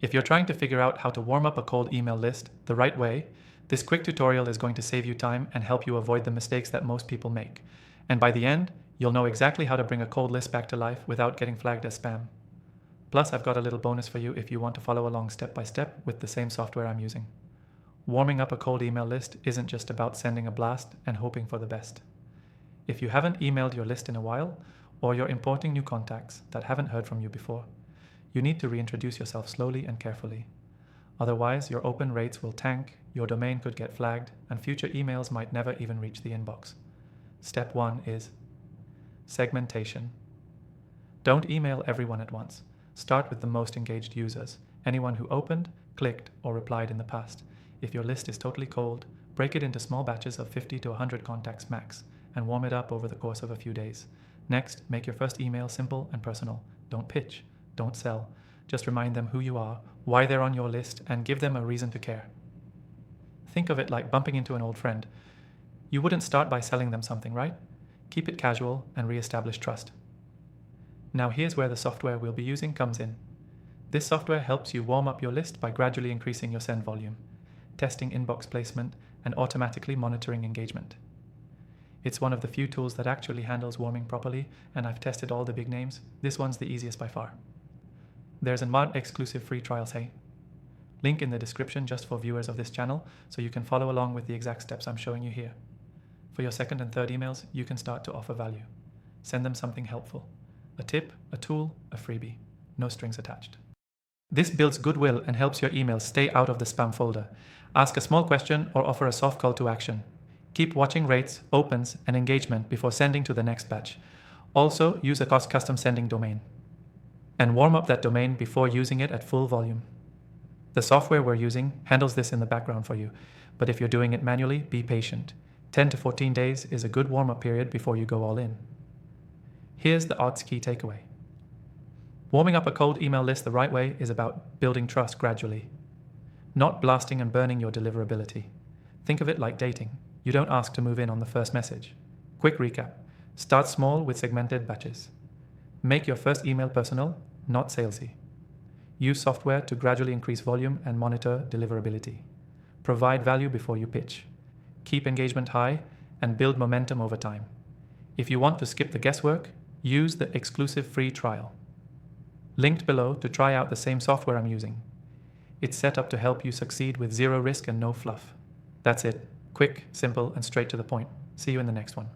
If you're trying to figure out how to warm up a cold email list the right way, this quick tutorial is going to save you time and help you avoid the mistakes that most people make. And by the end, you'll know exactly how to bring a cold list back to life without getting flagged as spam. Plus, I've got a little bonus for you if you want to follow along step by step with the same software I'm using. Warming up a cold email list isn't just about sending a blast and hoping for the best. If you haven't emailed your list in a while, or you're importing new contacts that haven't heard from you before, you need to reintroduce yourself slowly and carefully. Otherwise, your open rates will tank, your domain could get flagged, and future emails might never even reach the inbox. Step 1 is segmentation. Don't email everyone at once. Start with the most engaged users, anyone who opened, clicked, or replied in the past. If your list is totally cold, break it into small batches of 50 to 100 contacts max, and warm it up over the course of a few days. Next, make your first email simple and personal. Don't pitch, don't sell. Just remind them who you are, why they're on your list, and give them a reason to care. Think of it like bumping into an old friend. You wouldn't start by selling them something, right? Keep it casual and re-establish trust. Now here's where the software we'll be using comes in. This software helps you warm up your list by gradually increasing your send volume, testing inbox placement, and automatically monitoring engagement. It's one of the few tools that actually handles warming properly, and I've tested all the big names. This one's the easiest by far. There's a mod-exclusive free trial, link in the description just for viewers of this channel, so you can follow along with the exact steps I'm showing you here. For your second and third emails, you can start to offer value. Send them something helpful. A tip, a tool, a freebie. No strings attached. This builds goodwill and helps your emails stay out of the spam folder. Ask a small question or offer a soft call to action. Keep watching rates, opens, and engagement before sending to the next batch. Also, use a custom sending domain. And warm up that domain before using it at full volume. The software we're using handles this in the background for you, but if you're doing it manually, be patient. 10 to 14 days is a good warm-up period before you go all in. Here's the odds key takeaway. Warming up a cold email list the right way is about building trust gradually, not blasting and burning your deliverability. Think of it like dating. You don't ask to move in on the first message. Quick recap. Start small with segmented batches. Make your first email personal, not salesy. Use software to gradually increase volume and monitor deliverability. Provide value before you pitch. Keep engagement high and build momentum over time. If you want to skip the guesswork, use the exclusive free trial. Linked below to try out the same software I'm using. It's set up to help you succeed with zero risk and no fluff. That's it. Quick, simple, and straight to the point. See you in the next one.